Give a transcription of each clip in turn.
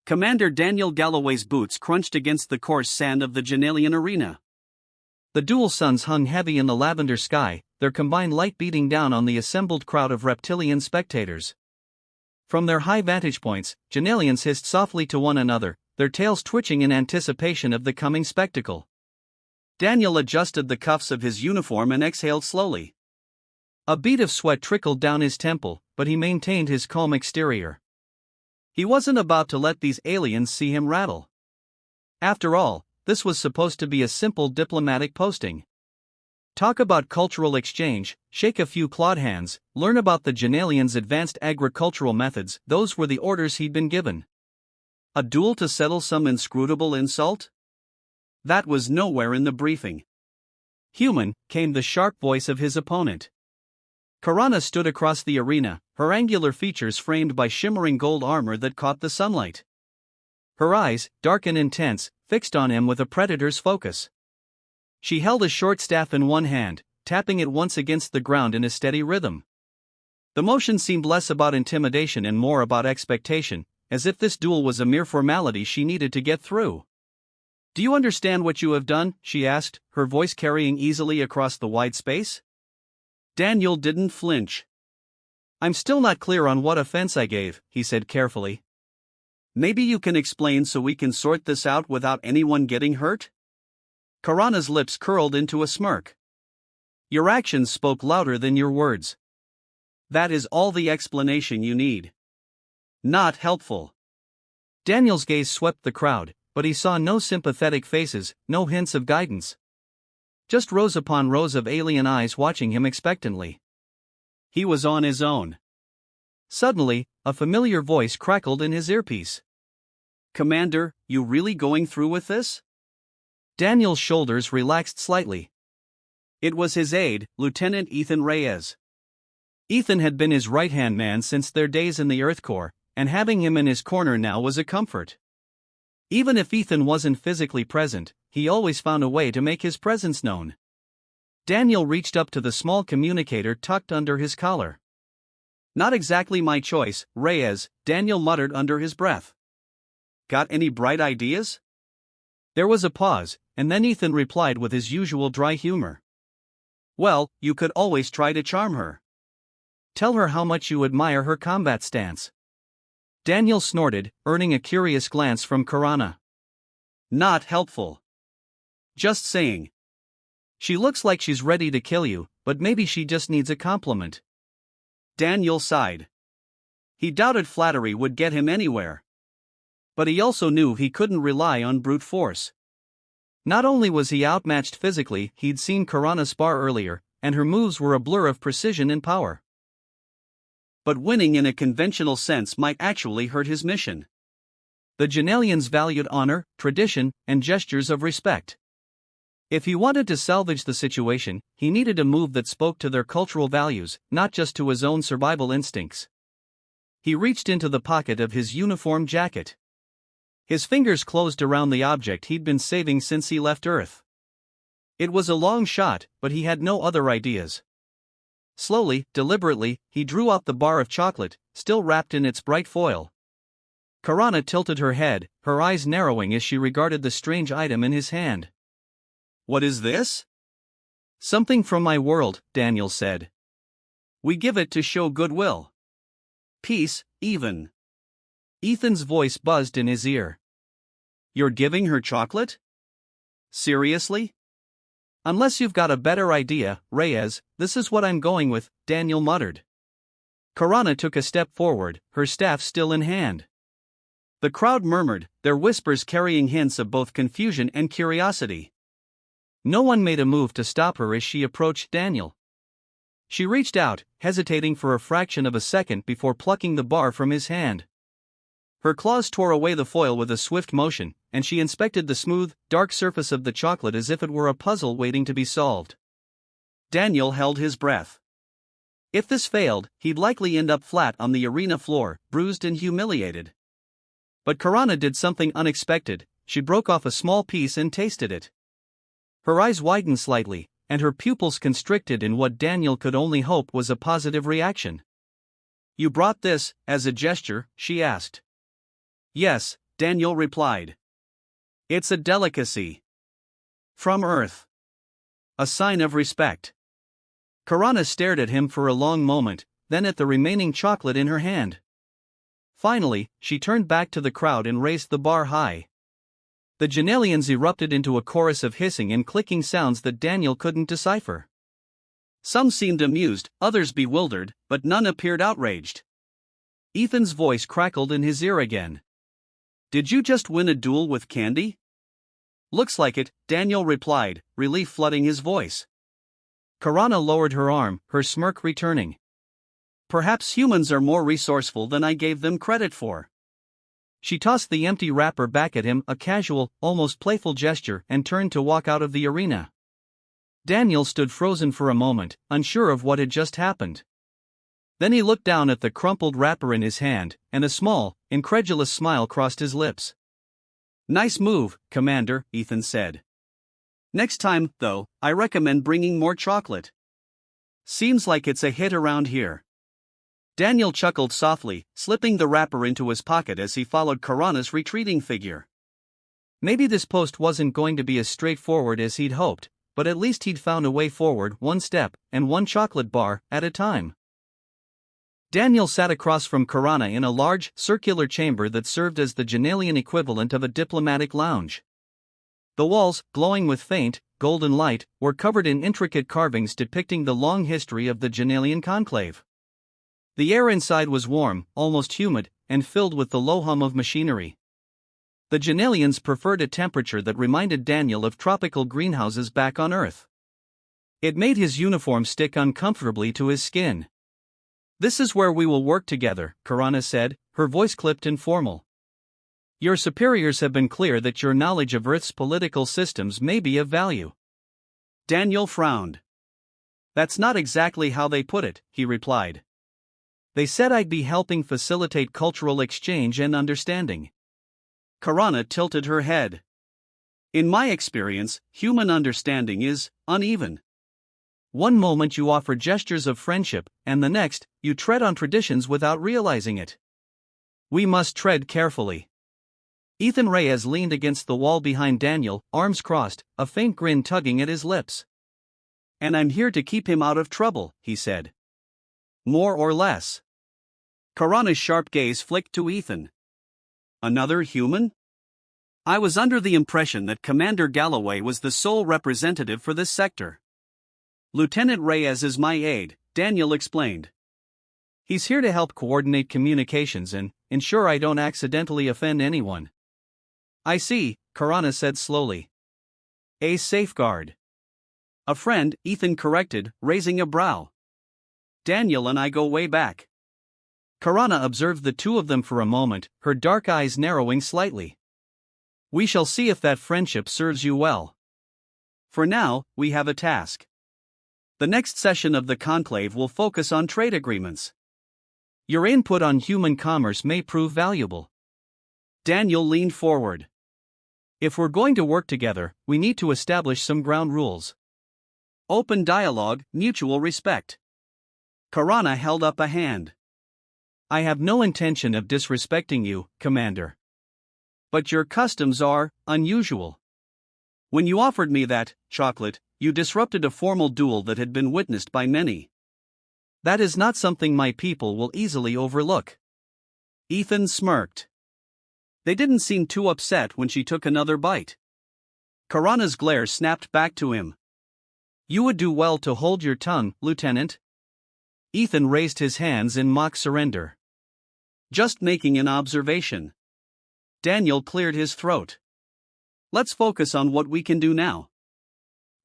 Commander Daniel Galloway's boots crunched against the coarse sand of the Janalian arena. The dual suns hung heavy in the lavender sky, their combined light beating down on the assembled crowd of reptilian spectators. From their high vantage points, Janalians hissed softly to one another, their tails twitching in anticipation of the coming spectacle. Daniel adjusted the cuffs of his uniform and exhaled slowly. A bead of sweat trickled down his temple, but he maintained his calm exterior. He wasn't about to let these aliens see him rattle. After all, this was supposed to be a simple diplomatic posting. Talk about cultural exchange, shake a few clawed hands, learn about the Janalians' advanced agricultural methods, those were the orders he'd been given. A duel to settle some inscrutable insult? That was nowhere in the briefing. Human, came the sharp voice of his opponent. Karana stood across the arena, her angular features framed by shimmering gold armor that caught the sunlight. Her eyes, dark and intense, fixed on him with a predator's focus. She held a short staff in one hand, tapping it once against the ground in a steady rhythm. The motion seemed less about intimidation and more about expectation, as if this duel was a mere formality she needed to get through. "Do you understand what you have done?" she asked, her voice carrying easily across the wide space. Daniel didn't flinch. "I'm still not clear on what offense I gave," he said carefully. "Maybe you can explain so we can sort this out without anyone getting hurt?" Karana's lips curled into a smirk. "Your actions spoke louder than your words. That is all the explanation you need." "Not helpful." Daniel's gaze swept the crowd, but he saw no sympathetic faces, no hints of guidance. Just rows upon rows of alien eyes watching him expectantly. He was on his own. Suddenly, a familiar voice crackled in his earpiece. "Commander, you really going through with this?" Daniel's shoulders relaxed slightly. It was his aide, Lieutenant Ethan Reyes. Ethan had been his right-hand man since their days in the Earth Corps, and having him in his corner now was a comfort. Even if Ethan wasn't physically present, he always found a way to make his presence known. Daniel reached up to the small communicator tucked under his collar. "Not exactly my choice, Reyes," Daniel muttered under his breath. "Got any bright ideas?" There was a pause, and then Ethan replied with his usual dry humor. "Well, you could always try to charm her. Tell her how much you admire her combat stance." Daniel snorted, earning a curious glance from Karana. "Not helpful. Just saying. She looks like she's ready to kill you, but maybe she just needs a compliment." Daniel sighed. He doubted flattery would get him anywhere. But he also knew he couldn't rely on brute force. Not only was he outmatched physically, he'd seen Karana spar earlier, and her moves were a blur of precision and power. But winning in a conventional sense might actually hurt his mission. The Janalians valued honor, tradition, and gestures of respect. If he wanted to salvage the situation, he needed a move that spoke to their cultural values, not just to his own survival instincts. He reached into the pocket of his uniform jacket. His fingers closed around the object he'd been saving since he left Earth. It was a long shot, but he had no other ideas. Slowly, deliberately, he drew out the bar of chocolate, still wrapped in its bright foil. Karana tilted her head, her eyes narrowing as she regarded the strange item in his hand. "What is this?" "Something from my world," Daniel said. "We give it to show goodwill. Peace, even." Ethan's voice buzzed in his ear. "You're giving her chocolate? Seriously?" "Unless you've got a better idea, Reyes, this is what I'm going with," Daniel muttered. Karana took a step forward, her staff still in hand. The crowd murmured, their whispers carrying hints of both confusion and curiosity. No one made a move to stop her as she approached Daniel. She reached out, hesitating for a fraction of a second before plucking the bar from his hand. Her claws tore away the foil with a swift motion, and she inspected the smooth, dark surface of the chocolate as if it were a puzzle waiting to be solved. Daniel held his breath. If this failed, he'd likely end up flat on the arena floor, bruised and humiliated. But Karana did something unexpected. She broke off a small piece and tasted it. Her eyes widened slightly, and her pupils constricted in what Daniel could only hope was a positive reaction. "You brought this, as a gesture?" she asked. "Yes," Daniel replied. It's a delicacy. From Earth. A sign of respect. Karana stared at him for a long moment, then at the remaining chocolate in her hand. Finally, she turned back to the crowd and raised the bar high. The Janelians erupted into a chorus of hissing and clicking sounds that Daniel couldn't decipher. Some seemed amused, others bewildered, but none appeared outraged. Ethan's voice crackled in his ear again. Did you just win a duel with candy? Looks like it, Daniel replied, relief flooding his voice. Karana lowered her arm, her smirk returning. Perhaps humans are more resourceful than I gave them credit for. She tossed the empty wrapper back at him, a casual, almost playful gesture, and turned to walk out of the arena. Daniel stood frozen for a moment, unsure of what had just happened. Then he looked down at the crumpled wrapper in his hand, and a small, incredulous smile crossed his lips. Nice move, Commander, Ethan said. Next time, though, I recommend bringing more chocolate. Seems like it's a hit around here. Daniel chuckled softly, slipping the wrapper into his pocket as he followed Karana's retreating figure. Maybe this post wasn't going to be as straightforward as he'd hoped, but at least he'd found a way forward, one step, and one chocolate bar, at a time. Daniel sat across from Karana in a large, circular chamber that served as the Janelian equivalent of a diplomatic lounge. The walls, glowing with faint, golden light, were covered in intricate carvings depicting the long history of the Janelian conclave. The air inside was warm, almost humid, and filled with the low hum of machinery. The Janelians preferred a temperature that reminded Daniel of tropical greenhouses back on Earth. It made his uniform stick uncomfortably to his skin. This is where we will work together, Karana said, her voice clipped and formal. Your superiors have been clear that your knowledge of Earth's political systems may be of value. Daniel frowned. That's not exactly how they put it, he replied. They said I'd be helping facilitate cultural exchange and understanding. Karana tilted her head. In my experience, human understanding is uneven. One moment you offer gestures of friendship, and the next, you tread on traditions without realizing it. We must tread carefully. Ethan Reyes leaned against the wall behind Daniel, arms crossed, a faint grin tugging at his lips. And I'm here to keep him out of trouble, he said. More or less. Karana's sharp gaze flicked to Ethan. Another human? I was under the impression that Commander Galloway was the sole representative for this sector. Lieutenant Reyes is my aide, Daniel explained. He's here to help coordinate communications and ensure I don't accidentally offend anyone. I see, Karana said slowly. A safeguard. A friend, Ethan corrected, raising a brow. Daniel and I go way back. Karana observed the two of them for a moment, her dark eyes narrowing slightly. We shall see if that friendship serves you well. For now, we have a task. The next session of the conclave will focus on trade agreements. Your input on human commerce may prove valuable. Daniel leaned forward. If we're going to work together, we need to establish some ground rules. Open dialogue, mutual respect. Karana held up a hand. I have no intention of disrespecting you, Commander. But your customs are unusual. When you offered me that chocolate, you disrupted a formal duel that had been witnessed by many. That is not something my people will easily overlook. Ethan smirked. They didn't seem too upset when she took another bite. Karana's glare snapped back to him. You would do well to hold your tongue, Lieutenant. Ethan raised his hands in mock surrender. Just making an observation. Daniel cleared his throat. Let's focus on what we can do now.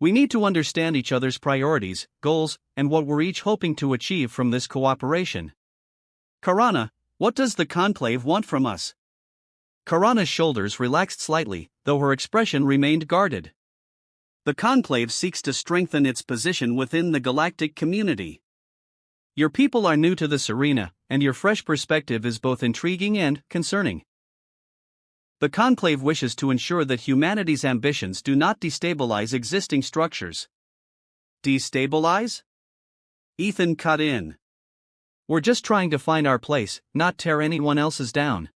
We need to understand each other's priorities, goals, and what we're each hoping to achieve from this cooperation. Karana, what does the conclave want from us? Karana's shoulders relaxed slightly, though her expression remained guarded. The conclave seeks to strengthen its position within the galactic community. Your people are new to this arena, and your fresh perspective is both intriguing and concerning. The conclave wishes to ensure that humanity's ambitions do not destabilize existing structures. Destabilize? Ethan cut in. We're just trying to find our place, not tear anyone else's down.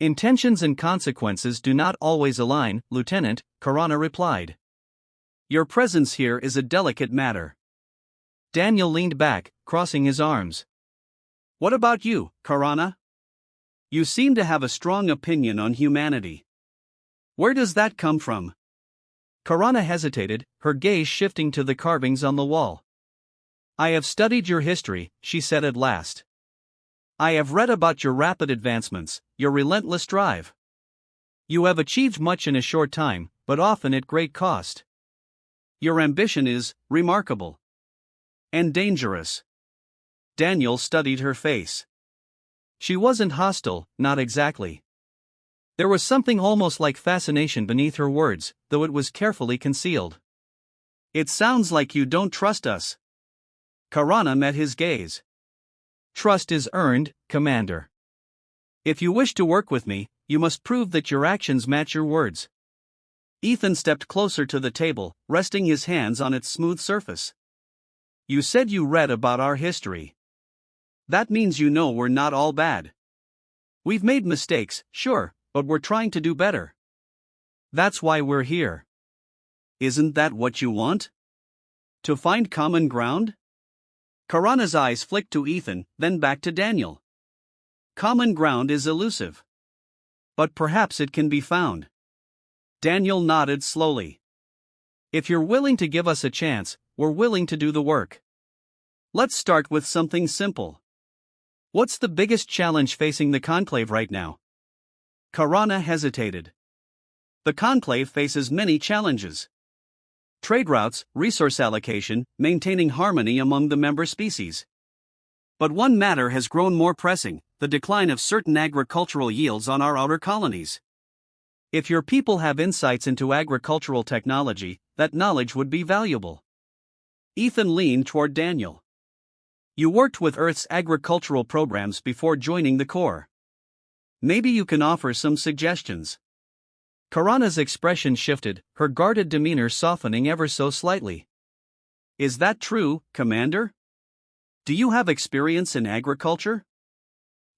Intentions and consequences do not always align, Lieutenant, Karana replied. Your presence here is a delicate matter. Daniel leaned back, crossing his arms. What about you, Karana? You seem to have a strong opinion on humanity. Where does that come from? Karana hesitated, her gaze shifting to the carvings on the wall. I have studied your history, she said at last. I have read about your rapid advancements, your relentless drive. You have achieved much in a short time, but often at great cost. Your ambition is remarkable. And dangerous. Daniel studied her face. She wasn't hostile, not exactly. There was something almost like fascination beneath her words, though it was carefully concealed. It sounds like you don't trust us. Karana met his gaze. Trust is earned, Commander. If you wish to work with me, you must prove that your actions match your words. Ethan stepped closer to the table, resting his hands on its smooth surface. You said you read about our history. That means you know we're not all bad. We've made mistakes, sure, but we're trying to do better. That's why we're here. Isn't that what you want? To find common ground? Karana's eyes flicked to Ethan, then back to Daniel. Common ground is elusive. But perhaps it can be found. Daniel nodded slowly. If you're willing to give us a chance, we're willing to do the work. Let's start with something simple. What's the biggest challenge facing the Conclave right now? Karana hesitated. The Conclave faces many challenges. Trade routes, resource allocation, maintaining harmony among the member species. But one matter has grown more pressing, the decline of certain agricultural yields on our outer colonies. If your people have insights into agricultural technology, that knowledge would be valuable. Ethan leaned toward Daniel. You worked with Earth's agricultural programs before joining the Corps. Maybe you can offer some suggestions. Karana's expression shifted, her guarded demeanor softening ever so slightly. Is that true, Commander? Do you have experience in agriculture?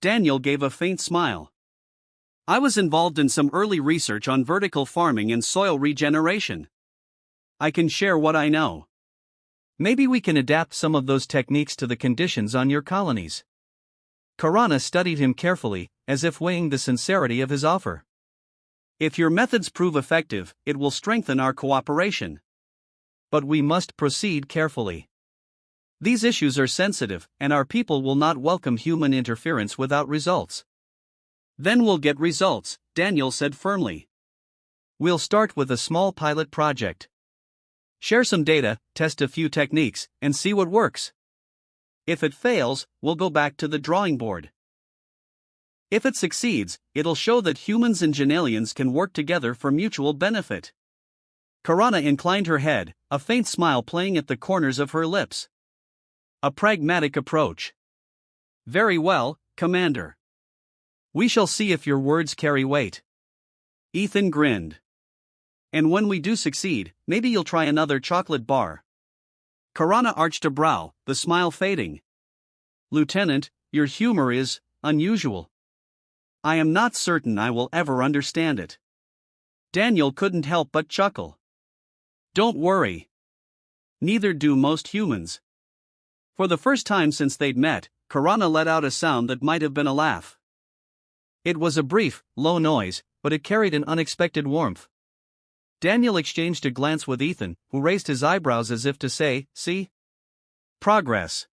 Daniel gave a faint smile. I was involved in some early research on vertical farming and soil regeneration. I can share what I know. Maybe we can adapt some of those techniques to the conditions on your colonies. Karana studied him carefully, as if weighing the sincerity of his offer. If your methods prove effective, it will strengthen our cooperation. But we must proceed carefully. These issues are sensitive, and our people will not welcome human interference without results. Then we'll get results, Daniel said firmly. We'll start with a small pilot project. Share some data, test a few techniques, and see what works. If it fails, we'll go back to the drawing board. If it succeeds, it'll show that humans and Janalians can work together for mutual benefit. Karana inclined her head, a faint smile playing at the corners of her lips. A pragmatic approach. Very well, Commander. We shall see if your words carry weight. Ethan grinned. And when we do succeed, maybe you'll try another chocolate bar. Karana arched a brow, the smile fading. Lieutenant, your humor is unusual. I am not certain I will ever understand it. Daniel couldn't help but chuckle. Don't worry. Neither do most humans. For the first time since they'd met, Karana let out a sound that might have been a laugh. It was a brief, low noise, but it carried an unexpected warmth. Daniel exchanged a glance with Ethan, who raised his eyebrows as if to say, see? Progress.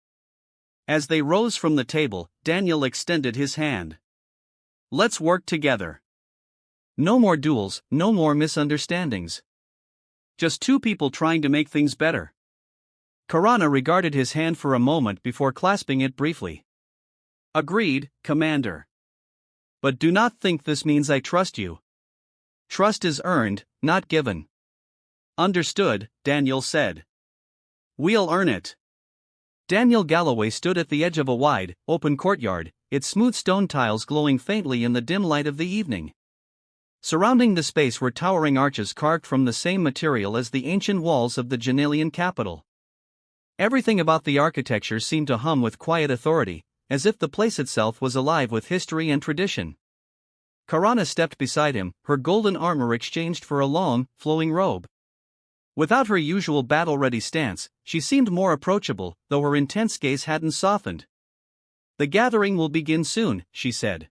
As they rose from the table, Daniel extended his hand. Let's work together. No more duels, no more misunderstandings. Just two people trying to make things better. Karana regarded his hand for a moment before clasping it briefly. Agreed, Commander. But do not think this means I trust you. Trust is earned, not given. Understood, Daniel said. We'll earn it. Daniel Galloway stood at the edge of a wide, open courtyard, its smooth stone tiles glowing faintly in the dim light of the evening. Surrounding the space were towering arches carved from the same material as the ancient walls of the Janalian capital. Everything about the architecture seemed to hum with quiet authority, as if the place itself was alive with history and tradition. Karana stepped beside him, her golden armor exchanged for a long, flowing robe. Without her usual battle-ready stance, she seemed more approachable, though her intense gaze hadn't softened. "The gathering will begin soon," she said.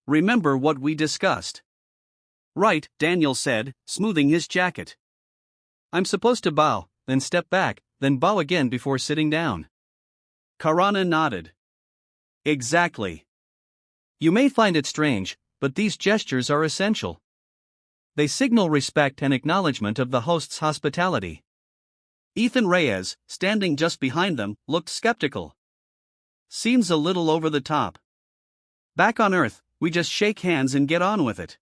"Remember what we discussed." "Right," Daniel said, smoothing his jacket. "I'm supposed to bow, then step back, then bow again before sitting down." Karana nodded. "Exactly. You may find it strange, but these gestures are essential. They signal respect and acknowledgement of the host's hospitality." Ethan Reyes, standing just behind them, looked skeptical. "Seems a little over the top. Back on Earth, we just shake hands and get on with it."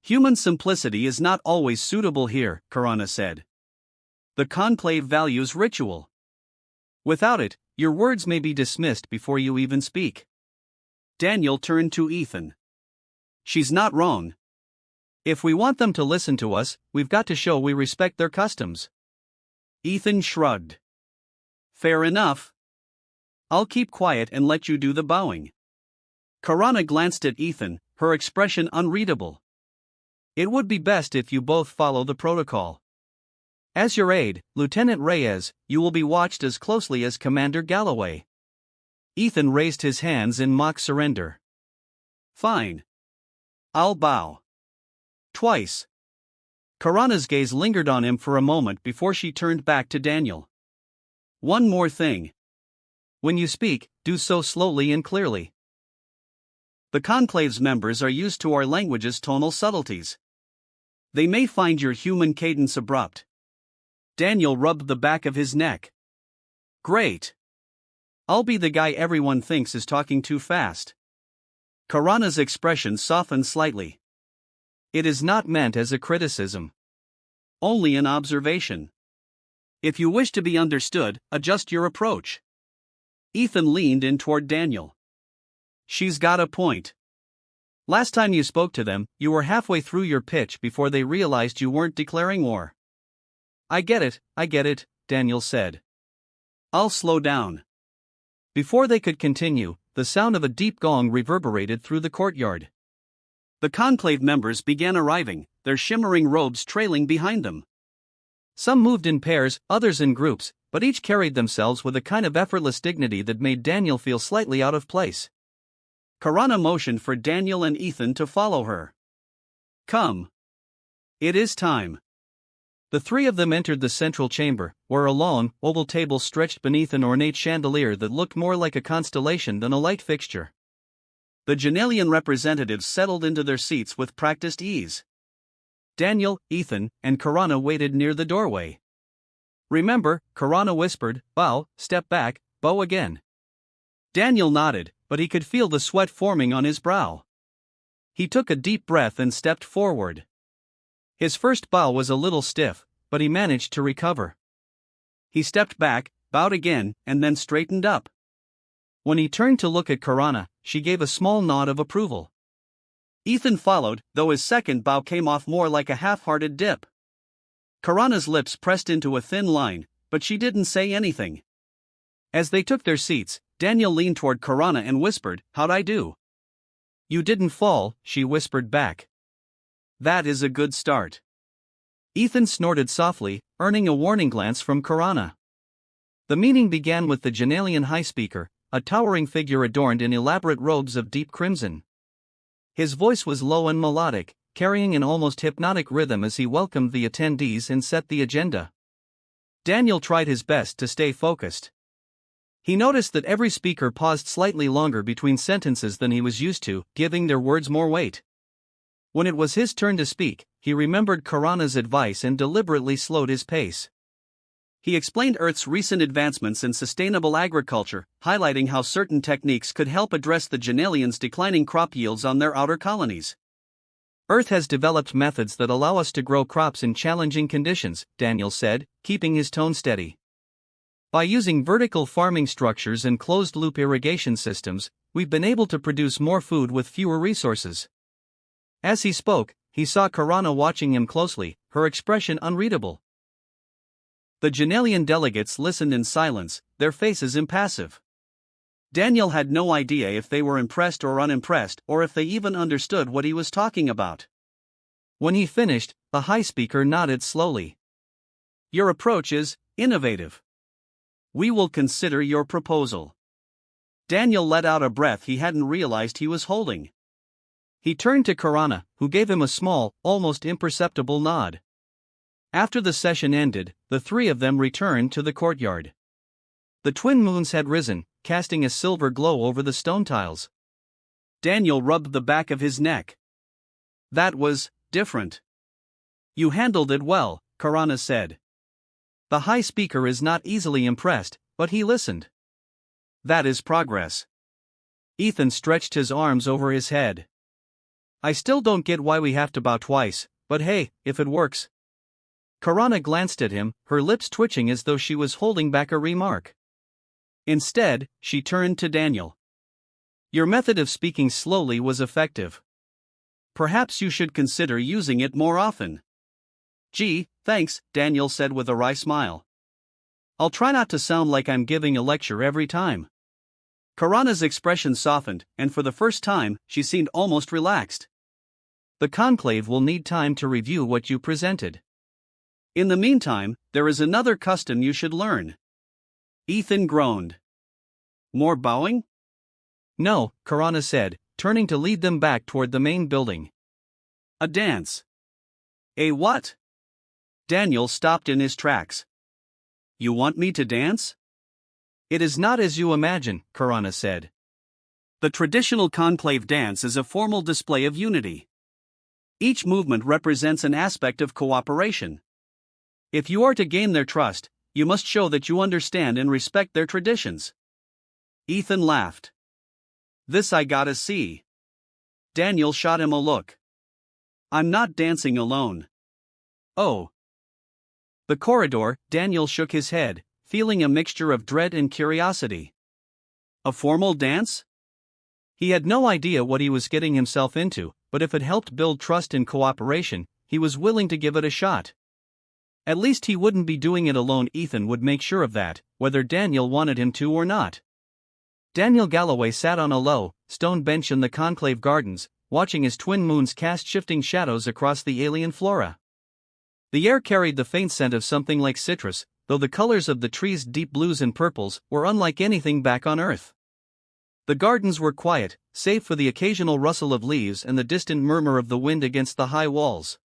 "Human simplicity is not always suitable here," Karana said. "The conclave values ritual. Without it, your words may be dismissed before you even speak." Daniel turned to Ethan. "She's not wrong. If we want them to listen to us, we've got to show we respect their customs." Ethan shrugged. "Fair enough. I'll keep quiet and let you do the bowing." Karana glanced at Ethan, her expression unreadable. "It would be best if you both follow the protocol. As your aide, Lieutenant Reyes, you will be watched as closely as Commander Galloway." Ethan raised his hands in mock surrender. "Fine. I'll bow. Twice." Karana's gaze lingered on him for a moment before she turned back to Daniel. "One more thing. When you speak, do so slowly and clearly. The conclave's members are used to our language's tonal subtleties. They may find your human cadence abrupt." Daniel rubbed the back of his neck. "Great. I'll be the guy everyone thinks is talking too fast." Karana's expression softened slightly. "It is not meant as a criticism. Only an observation. If you wish to be understood, adjust your approach." Ethan leaned in toward Daniel. "She's got a point. Last time you spoke to them, you were halfway through your pitch before they realized you weren't declaring war." I get it, Daniel said. "I'll slow down." Before they could continue, the sound of a deep gong reverberated through the courtyard. The conclave members began arriving, their shimmering robes trailing behind them. Some moved in pairs, others in groups, but each carried themselves with a kind of effortless dignity that made Daniel feel slightly out of place. Karana motioned for Daniel and Ethan to follow her. "Come. It is time." The three of them entered the central chamber, where a long, oval table stretched beneath an ornate chandelier that looked more like a constellation than a light fixture. The Janelian representatives settled into their seats with practiced ease. Daniel, Ethan, and Karana waited near the doorway. "Remember," Karana whispered, "bow, step back, bow again." Daniel nodded, but he could feel the sweat forming on his brow. He took a deep breath and stepped forward. His first bow was a little stiff, but he managed to recover. He stepped back, bowed again, and then straightened up. When he turned to look at Karana, she gave a small nod of approval. Ethan followed, though his second bow came off more like a half-hearted dip. Karana's lips pressed into a thin line, but she didn't say anything. As they took their seats, Daniel leaned toward Karana and whispered, "How'd I do?" "You didn't fall," she whispered back. "That is a good start." Ethan snorted softly, earning a warning glance from Karana. The meeting began with the Janelian High Speaker, a towering figure adorned in elaborate robes of deep crimson. His voice was low and melodic, carrying an almost hypnotic rhythm as he welcomed the attendees and set the agenda. Daniel tried his best to stay focused. He noticed that every speaker paused slightly longer between sentences than he was used to, giving their words more weight. When it was his turn to speak, he remembered Karana's advice and deliberately slowed his pace. He explained Earth's recent advancements in sustainable agriculture, highlighting how certain techniques could help address the Janelians' declining crop yields on their outer colonies. "Earth has developed methods that allow us to grow crops in challenging conditions," Daniel said, keeping his tone steady. "By using vertical farming structures and closed-loop irrigation systems, we've been able to produce more food with fewer resources." As he spoke, he saw Karana watching him closely, her expression unreadable. The Janelian delegates listened in silence, their faces impassive. Daniel had no idea if they were impressed or unimpressed or if they even understood what he was talking about. When he finished, the high speaker nodded slowly. Your approach is innovative. We will consider your proposal. Daniel let out a breath he hadn't realized he was holding. He turned to Karana, who gave him a small, almost imperceptible nod. After the session ended, the three of them returned to the courtyard. The twin moons had risen, casting a silver glow over the stone tiles. Daniel rubbed the back of his neck. That was different. You handled it well, Karana said. The high speaker is not easily impressed, but he listened. That is progress. Ethan stretched his arms over his head. I still don't get why we have to bow twice, but hey, if it works. Karana glanced at him, her lips twitching as though she was holding back a remark. Instead, she turned to Daniel. Your method of speaking slowly was effective. Perhaps you should consider using it more often. Gee, thanks, Daniel said with a wry smile. I'll try not to sound like I'm giving a lecture every time. Karana's expression softened, and for the first time, she seemed almost relaxed. The conclave will need time to review what you presented. In the meantime, there is another custom you should learn. Ethan groaned. More bowing? No, Karana said, turning to lead them back toward the main building. A dance. A what? Daniel stopped in his tracks. You want me to dance? It is not as you imagine, Karana said. The traditional conclave dance is a formal display of unity. Each movement represents an aspect of cooperation. If you are to gain their trust, you must show that you understand and respect their traditions. Ethan laughed. This I gotta see. Daniel shot him a look. I'm not dancing alone. Oh. The corridor, Daniel shook his head, feeling a mixture of dread and curiosity. A formal dance? He had no idea what he was getting himself into, but if it helped build trust and cooperation, he was willing to give it a shot. At least he wouldn't be doing it alone. Ethan would make sure of that, whether Daniel wanted him to or not. Daniel Galloway sat on a low, stone bench in the conclave gardens, watching his twin moons cast shifting shadows across the alien flora. The air carried the faint scent of something like citrus, though the colors of the trees' deep blues and purples were unlike anything back on Earth. The gardens were quiet, save for the occasional rustle of leaves and the distant murmur of the wind against the high walls.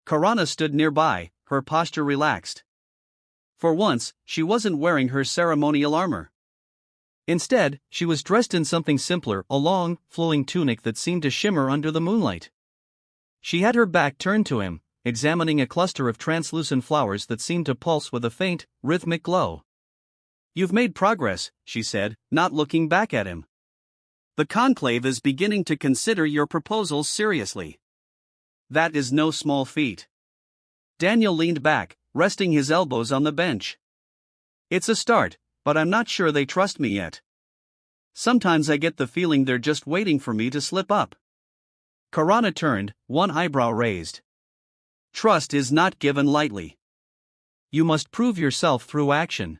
Karana stood nearby, her posture relaxed. For once, she wasn't wearing her ceremonial armor. Instead, she was dressed in something simpler, a long, flowing tunic that seemed to shimmer under the moonlight. She had her back turned to him, examining a cluster of translucent flowers that seemed to pulse with a faint, rhythmic glow. You've made progress, she said, not looking back at him. The conclave is beginning to consider your proposals seriously. That is no small feat. Daniel leaned back, resting his elbows on the bench. It's a start, but I'm not sure they trust me yet. Sometimes I get the feeling they're just waiting for me to slip up. Karana turned, one eyebrow raised. Trust is not given lightly. You must prove yourself through action.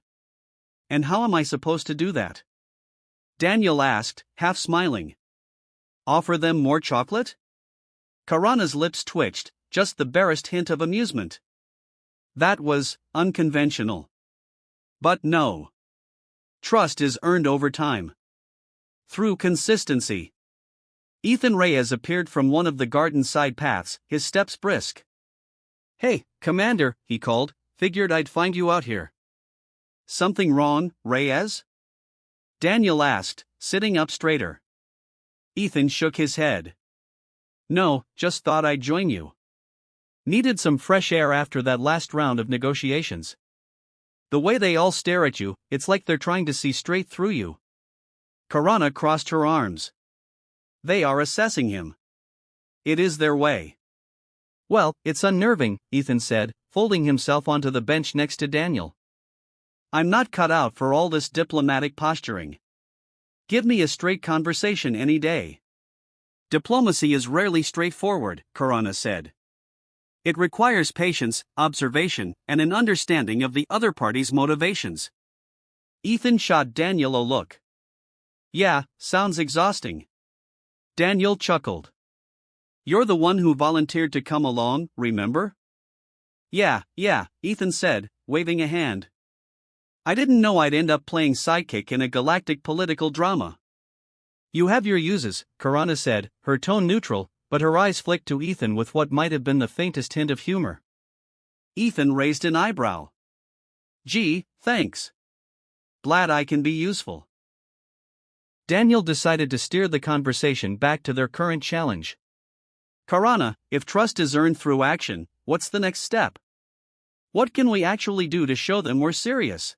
And how am I supposed to do that? Daniel asked, half smiling. Offer them more chocolate? Karana's lips twitched, just the barest hint of amusement. That was unconventional. But no. Trust is earned over time. Through consistency. Ethan Reyes appeared from one of the garden's side paths, his steps brisk. Hey, Commander, he called, figured I'd find you out here. Something wrong, Reyes? Daniel asked, sitting up straighter. Ethan shook his head. No, just thought I'd join you. Needed some fresh air after that last round of negotiations. The way they all stare at you, it's like they're trying to see straight through you. Karana crossed her arms. They are assessing him. It is their way. Well, it's unnerving, Ethan said, folding himself onto the bench next to Daniel. I'm not cut out for all this diplomatic posturing. Give me a straight conversation any day. Diplomacy is rarely straightforward, Karana said. It requires patience, observation, and an understanding of the other party's motivations. Ethan shot Daniel a look. Yeah, sounds exhausting. Daniel chuckled. You're the one who volunteered to come along, remember? Yeah, Ethan said, waving a hand. I didn't know I'd end up playing sidekick in a galactic political drama. You have your uses, Karana said, her tone neutral, but her eyes flicked to Ethan with what might have been the faintest hint of humor. Ethan raised an eyebrow. Gee, thanks. Glad I can be useful. Daniel decided to steer the conversation back to their current challenge. Karana, if trust is earned through action, what's the next step? What can we actually do to show them we're serious?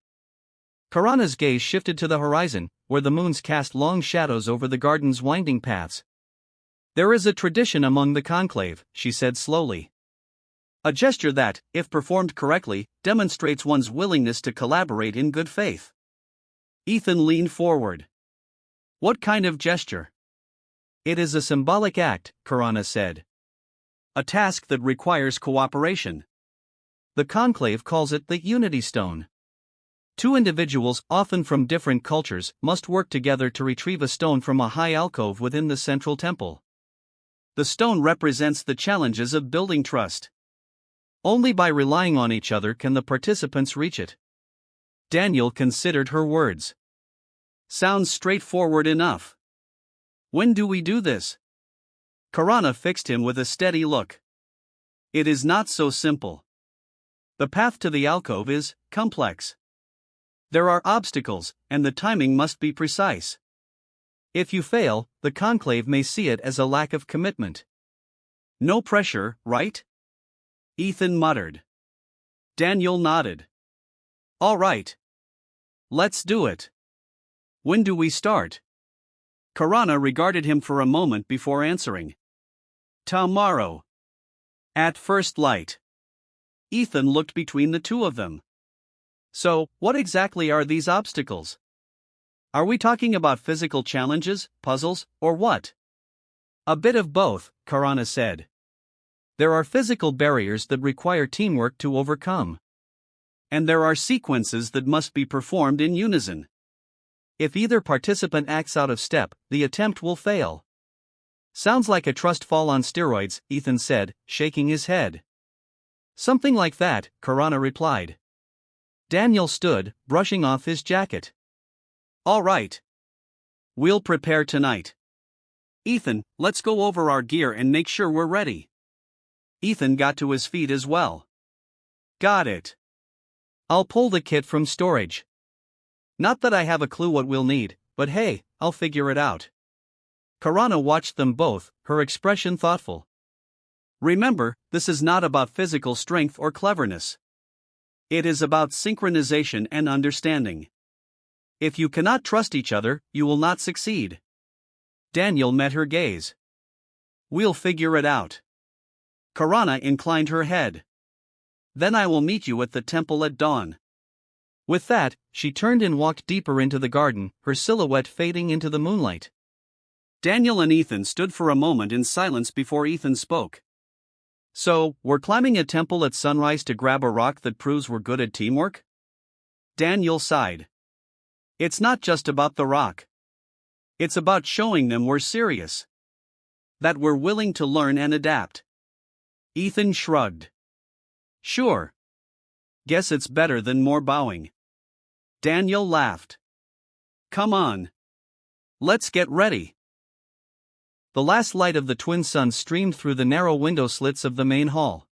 Karana's gaze shifted to the horizon, where the moons cast long shadows over the garden's winding paths. There is a tradition among the conclave, she said slowly. A gesture that, if performed correctly, demonstrates one's willingness to collaborate in good faith. Ethan leaned forward. What kind of gesture? It is a symbolic act, Karana said. A task that requires cooperation. The conclave calls it the Unity Stone. Two individuals, often from different cultures, must work together to retrieve a stone from a high alcove within the central temple. The stone represents the challenges of building trust. Only by relying on each other can the participants reach it. Daniel considered her words. Sounds straightforward enough. When do we do this? Karana fixed him with a steady look. It is not so simple. The path to the alcove is complex. There are obstacles, and the timing must be precise. If you fail, the conclave may see it as a lack of commitment. No pressure, right? Ethan muttered. Daniel nodded. All right. Let's do it. When do we start? Karana regarded him for a moment before answering. Tomorrow. At first light. Ethan looked between the two of them. So, what exactly are these obstacles? Are we talking about physical challenges, puzzles, or what? A bit of both, Karana said. There are physical barriers that require teamwork to overcome. And there are sequences that must be performed in unison. If either participant acts out of step, the attempt will fail. Sounds like a trust fall on steroids, Ethan said, shaking his head. Something like that, Karana replied. Daniel stood, brushing off his jacket. All right. We'll prepare tonight. Ethan, let's go over our gear and make sure we're ready. Ethan got to his feet as well. Got it. I'll pull the kit from storage. Not that I have a clue what we'll need, but hey, I'll figure it out. Karana watched them both, her expression thoughtful. Remember, this is not about physical strength or cleverness. It is about synchronization and understanding. If you cannot trust each other, you will not succeed. Daniel met her gaze. We'll figure it out. Karana inclined her head. Then I will meet you at the temple at dawn. With that, she turned and walked deeper into the garden, her silhouette fading into the moonlight. Daniel and Ethan stood for a moment in silence before Ethan spoke. So, we're climbing a temple at sunrise to grab a rock that proves we're good at teamwork? Daniel sighed. It's not just about the rock. It's about showing them we're serious. That we're willing to learn and adapt. Ethan shrugged. Sure. Guess it's better than more bowing. Daniel laughed. Come on. Let's get ready. The last light of the twin suns streamed through the narrow window slits of the main hall.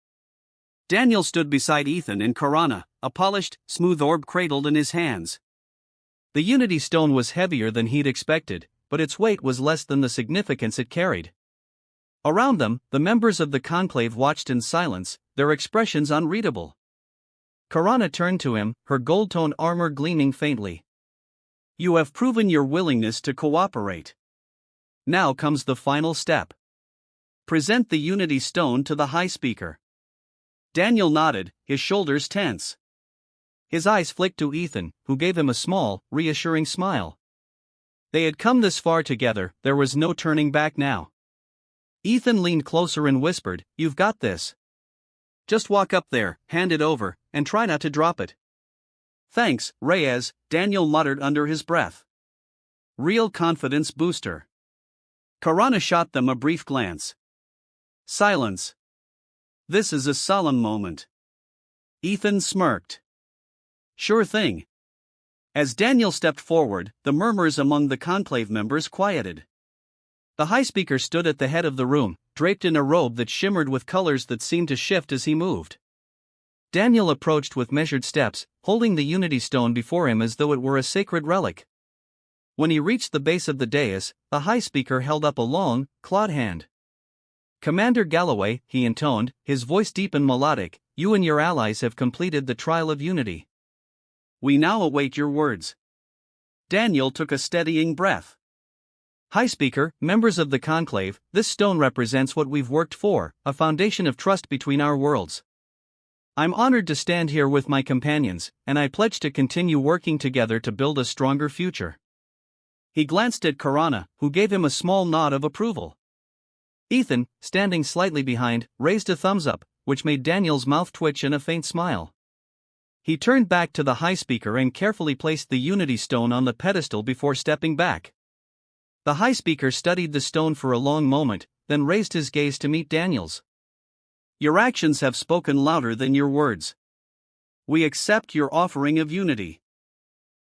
Daniel stood beside Ethan and Karana, a polished, smooth orb cradled in his hands. The Unity Stone was heavier than he'd expected, but its weight was less than the significance it carried. Around them, the members of the conclave watched in silence, their expressions unreadable. Karana turned to him, her gold-toned armor gleaming faintly. You have proven your willingness to cooperate. Now comes the final step. Present the Unity Stone to the High Speaker. Daniel nodded, his shoulders tense. His eyes flicked to Ethan, who gave him a small, reassuring smile. They had come this far together, there was no turning back now. Ethan leaned closer and whispered, You've got this. Just walk up there, hand it over, and try not to drop it. Thanks, Reyes, Daniel muttered under his breath. Real confidence booster. Karana shot them a brief glance. Silence. This is a solemn moment. Ethan smirked. Sure thing. As Daniel stepped forward, the murmurs among the conclave members quieted. The high speaker stood at the head of the room, draped in a robe that shimmered with colors that seemed to shift as he moved. Daniel approached with measured steps, holding the Unity Stone before him as though it were a sacred relic. When he reached the base of the dais, the high speaker held up a long, clawed hand. "Commander Galloway," he intoned, his voice deep and melodic, "you and your allies have completed the trial of unity. We now await your words." Daniel took a steadying breath. "High Speaker, members of the conclave, this stone represents what we've worked for, a foundation of trust between our worlds. I'm honored to stand here with my companions, and I pledge to continue working together to build a stronger future." He glanced at Karana, who gave him a small nod of approval. Ethan, standing slightly behind, raised a thumbs up, which made Daniel's mouth twitch in a faint smile. He turned back to the high speaker and carefully placed the Unity Stone on the pedestal before stepping back. The high speaker studied the stone for a long moment, then raised his gaze to meet Daniel's. "Your actions have spoken louder than your words. We accept your offering of unity."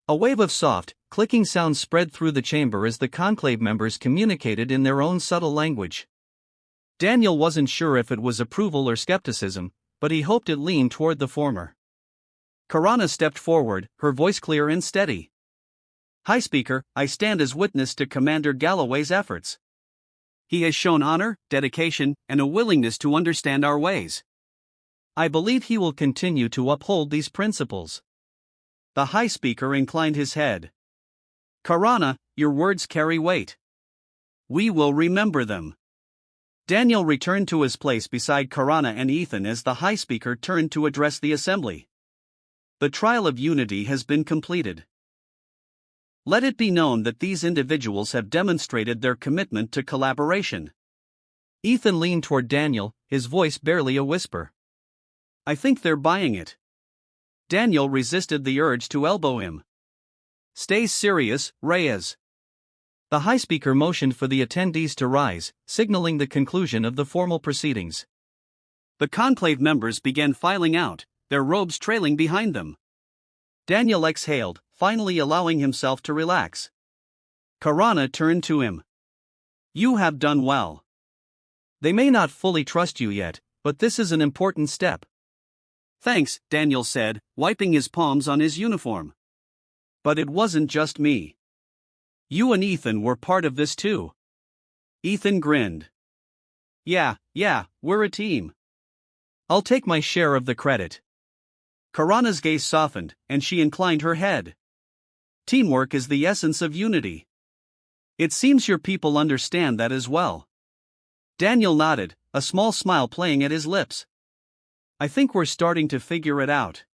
A wave of soft, clicking sounds spread through the chamber as the conclave members communicated in their own subtle language. Daniel wasn't sure if it was approval or skepticism, but he hoped it leaned toward the former. Karana stepped forward, her voice clear and steady. "High Speaker, I stand as witness to Commander Galloway's efforts. He has shown honor, dedication, and a willingness to understand our ways. I believe he will continue to uphold these principles." The High Speaker inclined his head. "Karana, your words carry weight. We will remember them." Daniel returned to his place beside Karana and Ethan as the High Speaker turned to address the assembly. "The trial of unity has been completed. Let it be known that these individuals have demonstrated their commitment to collaboration." Ethan leaned toward Daniel, his voice barely a whisper. "I think they're buying it." Daniel resisted the urge to elbow him. "Stay serious, Reyes." The High Speaker motioned for the attendees to rise, signaling the conclusion of the formal proceedings. The conclave members began filing out, their robes trailing behind them. Daniel exhaled, finally allowing himself to relax. Karana turned to him. "You have done well. They may not fully trust you yet, but this is an important step." "Thanks," Daniel said, wiping his palms on his uniform. "But it wasn't just me. You and Ethan were part of this too." Ethan grinned. Yeah, we're a team. I'll take my share of the credit." Karana's gaze softened, and she inclined her head. "Teamwork is the essence of unity. It seems your people understand that as well." Daniel nodded, a small smile playing at his lips. "I think we're starting to figure it out."